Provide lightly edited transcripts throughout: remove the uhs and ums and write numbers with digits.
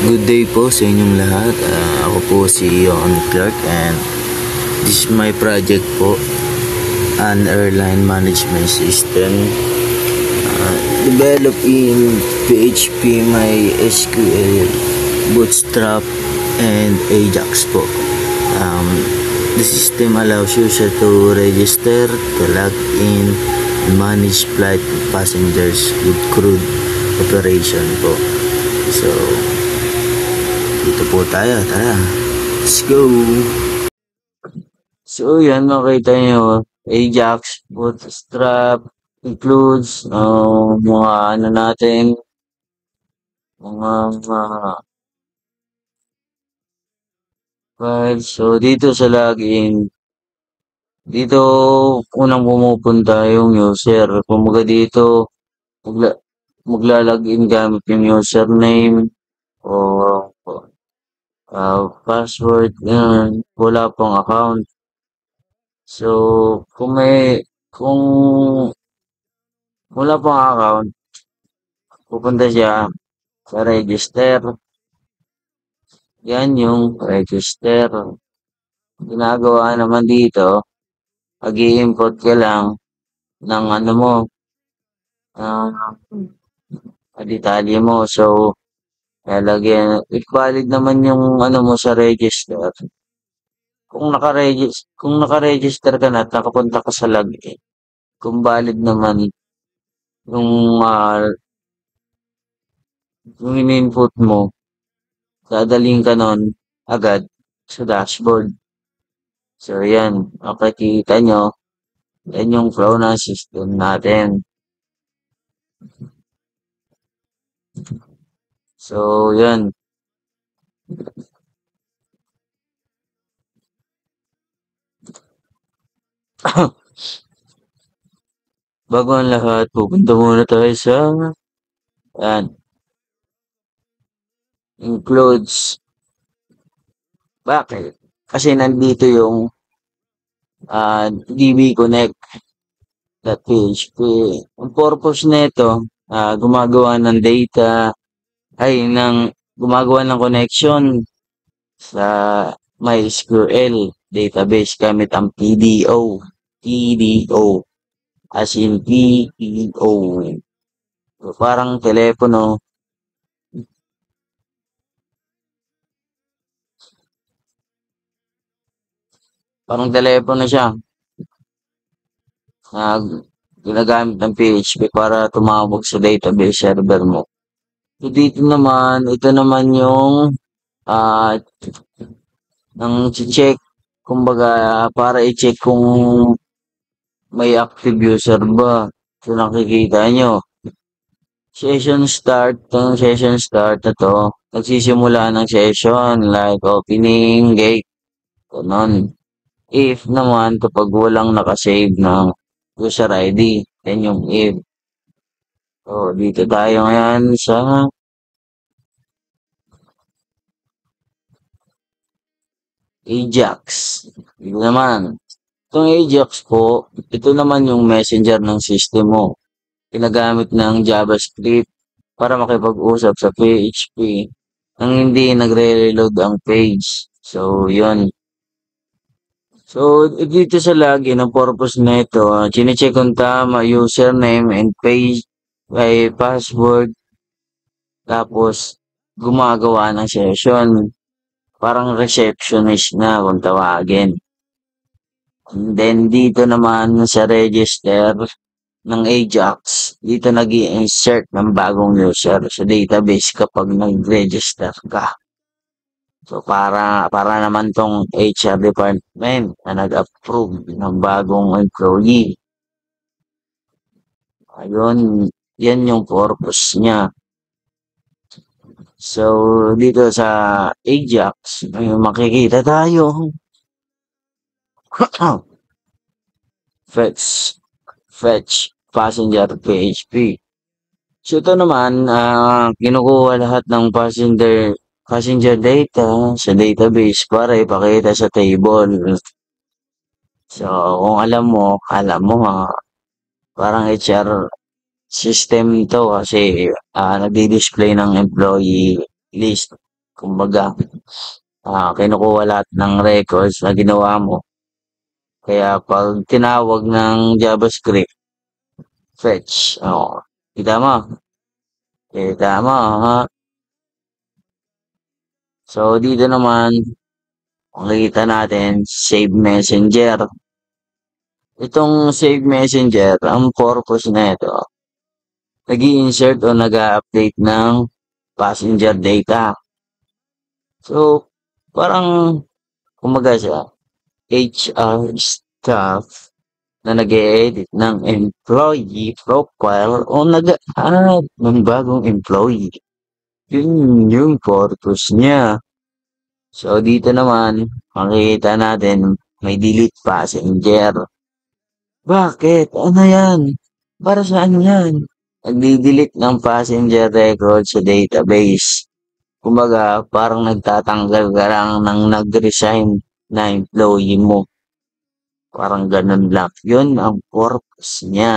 Good day po sa inyong lahat. Ako po si Johan Clark and this is my project po, an airline management system developed in PHP, MySQL, Bootstrap, and Ajax po. The system allows user to register, to log in, and manage flight passengers with crude operation po. So, dito po tayo, tara. Let's go! So, yan, makita nyo, Ajax, Bootstrap, includes mga ano natin, mga files. So, dito sa login, dito unang pumupunta yung user. Kumbaga dito, maglalagin gamit yung username o password, wala pang account. So, kung wala pang account, pupunta siya sa register. Yan yung register. Ginagawa naman dito, mag-i-import ka lang ng ano mo, detalye mo. So, lalagyan, valid naman yung ano mo sa register. Kung naka-register ka na at nakapunta ka sa login, kung valid naman yung yung in-input mo, dadaling ka nun agad sa dashboard. So, yan. Makikita nyo, yan yung flow ng system natin. So, yan. Bago ang lahat, pupunta muna tayo sa yan. Includes. Bakit? Kasi nandito yung dbconnect.php. Ang purpose nito, gumagawa ng gumagawa ng connection sa MySQL database gamit ang PDO. As in PDO. So, parang telepono. Parang telepono siya. Ginagamit ng PHP para tumawag sa database server mo. So, dito naman, ito naman yung nang check, kumbaga, para i-check kung may active user ba. So, nakikita nyo. Session start na to, nagsisimula ng session, like opening, gate, ganun. If naman, kapag walang nakasave ng user ID, yan yung if. So, dito tayo ngayon sa Ajax. Ito naman. Itong Ajax po, ito naman yung messenger ng system mo. Ginagamit ng JavaScript para makipag-usap sa PHP nang hindi nagre-reload ang page. So, yun. So, dito sa login, ang purpose na ito, chinecheck kung tama username and page by password. Tapos, gumagawa ng session. Parang receptionist na kung tawagin. And then, dito naman sa register ng Ajax, dito nag-i-insert ng bagong user sa database kapag nag-register ka. So, para naman tong HR department na nag-approve ng bagong employee. Ayun, yan yung purpose niya. So, dito sa Ajax, may makikita tayo. Fetch passenger PHP. So, ito naman, kinukuha lahat ng passenger data sa database para ipakita sa table. So, kung alam mo parang HR system ito kasi nagdi-display ng employee list. Kumbaga, kinukuha lahat ng records na ginawa mo. Kaya pag tinawag ng JavaScript, fetch. Oh, kita mo? Kita mo, ha? So, dito naman, makikita natin, save messenger. Itong save messenger, ang purpose na ito, nag-i-insert o nag-a-update ng passenger data. So, parang, kumaga siya, HR staff na nag-e-edit ng employee profile o nag-add ng bagong employee. Yun yung purpose niya. So, dito naman, makikita natin, may delete passenger. Bakit? Ano yan? Para saan yan? Nagdi-delete ng passenger record sa database. Kumbaga, parang nagtatanggal ka lang ng nag-resign na employee mo. Parang ganun lang. Yun ang purpose niya.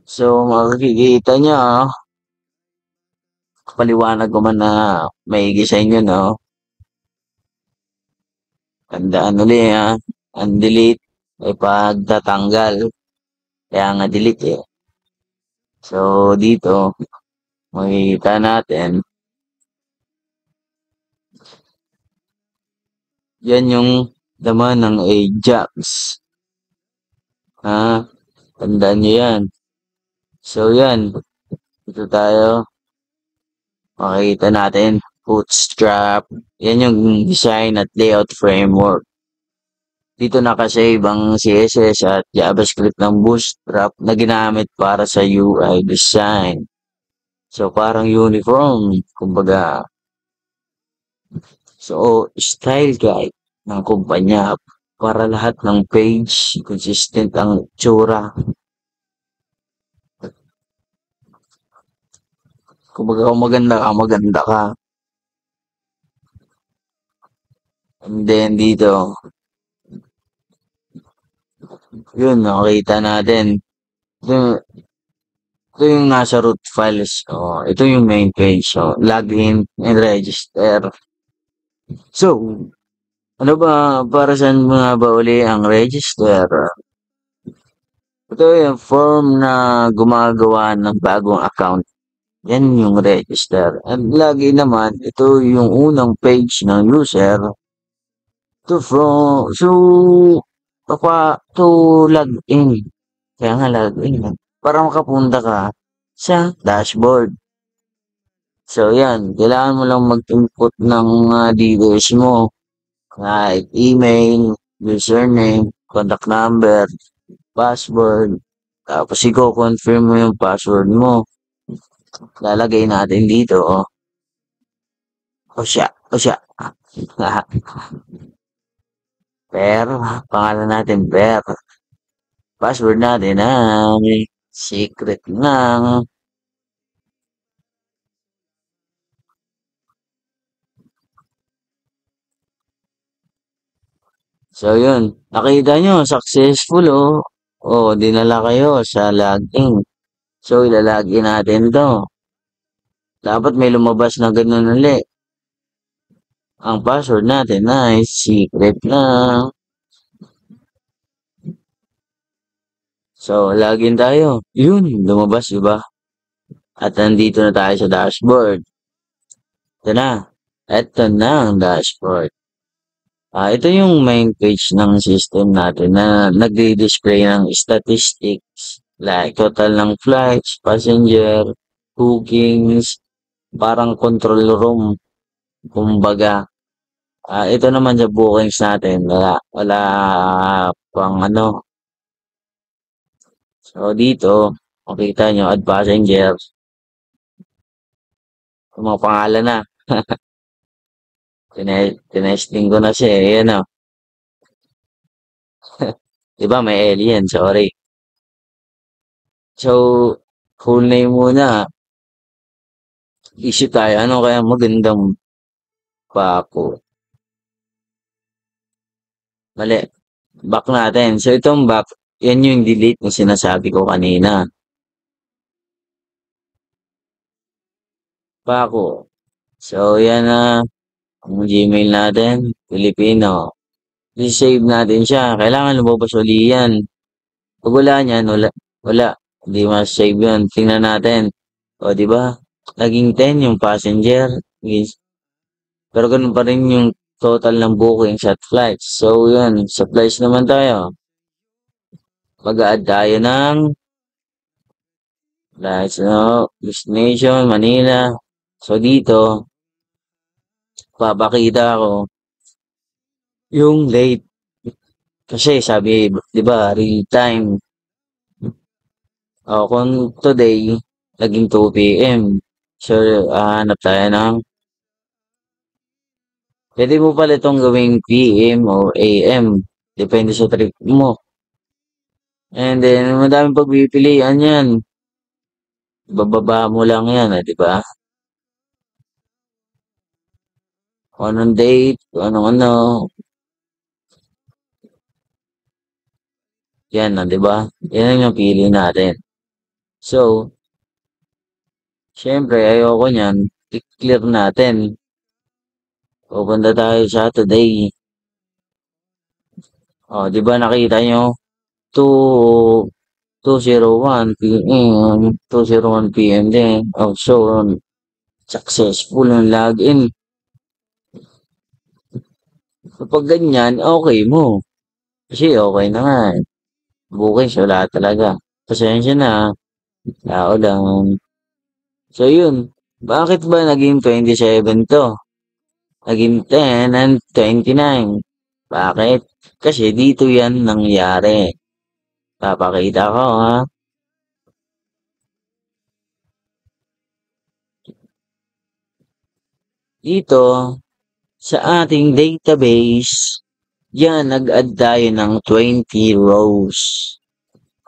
So, makikita niya, paliwanag ko man na maigi sa inyo, no? Tandaan ulit, ha? Ang delete ay pagtatanggal. Kaya nga delete, eh. So, dito, makikita natin, yan yung laman ng Ajax. Ha? Tandaan nyo yan. So, yan. Ito tayo. Makikita natin. Bootstrap. Yan yung design at layout framework. Dito nakasave ang CSS at JavaScript ng Bootstrap na ginamit para sa UI design. So, parang uniform. Kumbaga, so, style guide ng kumpanya para lahat ng page consistent ang itsura. Kumbaga, kung maganda ka, maganda ka. And then, dito, yun, nakita natin. Ito, ito yung nasa root files. Oh, ito yung main page. So, login and register. So, ano ba, para saan mga ba uli ang register? Ito yung form na gumagawa ng bagong account. Yan yung register. At lagi naman, ito yung unang page ng user to log in. Kaya nga log in. Para makapunta ka sa dashboard. So, yan. Kailangan mo lang mag-input ng mga details mo. Like email, username, contact number, password. Tapos, i-confirm mo yung password mo. Lalagay natin dito, oh. O siya. Per, pangalan natin Per. Password natin ay secret lang. So, yun. Nakita nyo, successful, oh. Oh, dinala kayo sa login. So, ilalagin natin to. Dapat may lumabas na ganun ulit. Ang password natin ay secret lang. So, login tayo. Yun, lumabas, diba? At nandito na tayo sa dashboard. Ito na. Ito na ang dashboard. Ito yung main page ng system natin na nagdi-display ng statistics like total ng flights, passenger, bookings, parang control room. Kumbaga, ito naman sa bookings natin, wala pang ano. So, dito, makita nyo, add passengers. Yung mga pangalan na. Tinesting ko na siya eh. Ayan o. Diba may alien? Sorry. So, full name muna. Issue tayo. Ano kaya magandang pako? Mali. Back natin. So, itong back, yan yung delete na sinasabi ko kanina. Pako. So, yan na ang Gmail natin, Filipino. I-save natin siya. Kailangan lumabas uli yan. Pag wala niyan, wala. Wala. Hindi mas-save yun. Tingnan natin. O, di ba? Naging 10 yung passenger. Yes. Pero ganun pa rin yung total ng bookings at flights. So, yun. Sa flights naman tayo. Mag-a-add tayo ng flights, no? Destination, Manila. So, dito, papakita ko yung late. Kasi sabi, di ba, real time. O, kung today, naging 2 p.m. So, hanap tayo ng pwede mo pala itong gawing PM or AM. Depende sa trip mo. And then, madaming pagpipilian yan. Bababa mo lang yan, di ba? Kung anong date, kung anong ano. Yan na, di ba? Yan yung pili natin. So, syempre, ayoko niyan. I-clear natin. Pupunta tayo sa today. O, di ba nakita nyo? 2, 2:01 p.m. 2:01 p.m. din. Oh, so, successful ang login. Kapag ganyan, okay mo. Kasi okay na nga. Bookings, wala talaga. Pasensya na. Tao lang. So, yun. Bakit ba naging 27 to? Naging 10 and 29. Bakit? Kasi dito yan nangyari. Papakita ko, ha? Dito, sa ating database, yan, nag-add tayo ng 20 rows.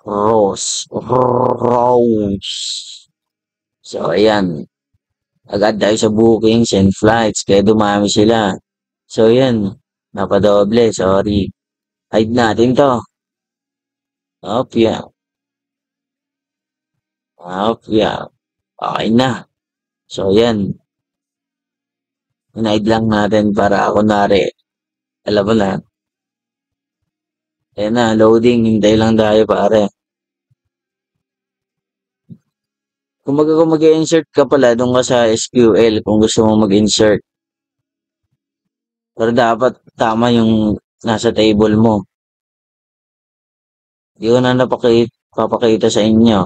Rows. So, ayan. Agad tayo sa bookings and flights, kaya dumami sila. So, yan. Napadoble, sorry. Hide natin to. Up, yeah. Up, yeah. Okay na. So, yan. Hide lang natin para kunwari. Alam mo na. Ayan na, loading. Hintay lang tayo, pare. Kung mag-insert ka pala, doon ka sa SQL kung gusto mo mag-insert. Pero dapat tama yung nasa table mo. Di ko na papakita sa inyo.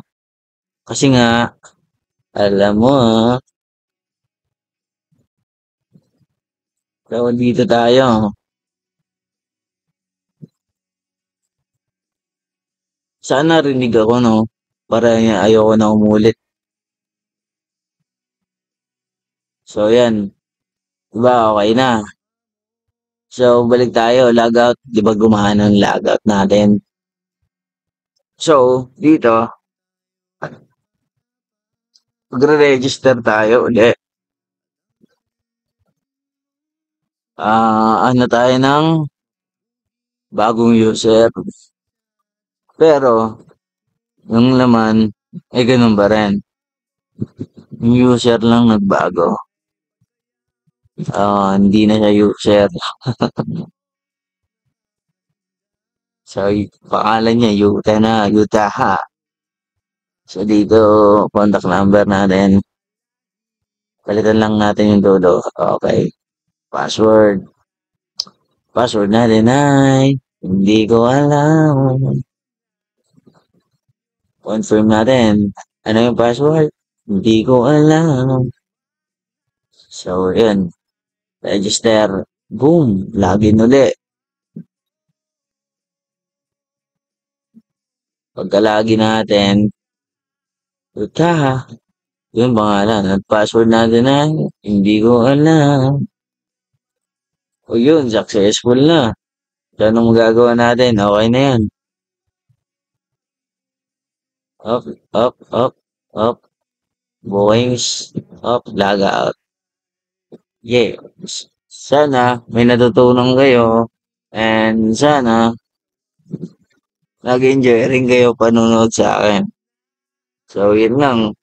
Kasi nga, alam mo so dito tayo. Sana rinig ako, no? Para ayoko na umulit. So, yan. Diba, okay na. So, balik tayo. Logout. Di ba gumana ang logout natin? So, dito, magre-register tayo ulit. Ano tayo ng bagong user. Pero, yung laman, ganun ba rin? Yung user lang nagbago. Hindi na siya user. So, pangalan niya, Yuta na, Yutaha. So, dito, contact number natin. Palitan lang natin yung dulo. Okay. Password. Password natin ay hindi ko alam. Confirm natin. Ano yung password? Hindi ko alam. So, yun. Register. Boom. Login ulit. Pagka-login natin, Yutaha. Yung pangalan. At password natin ay hindi ko alam. O yun, successful na. So, anong magagawa natin? Okay na yan. Up, up, up, up. Boys, up, log out. Yeah. Sana may natutunan kayo. And sana nag-enjoy rin kayo panonood sa akin. So, yun lang.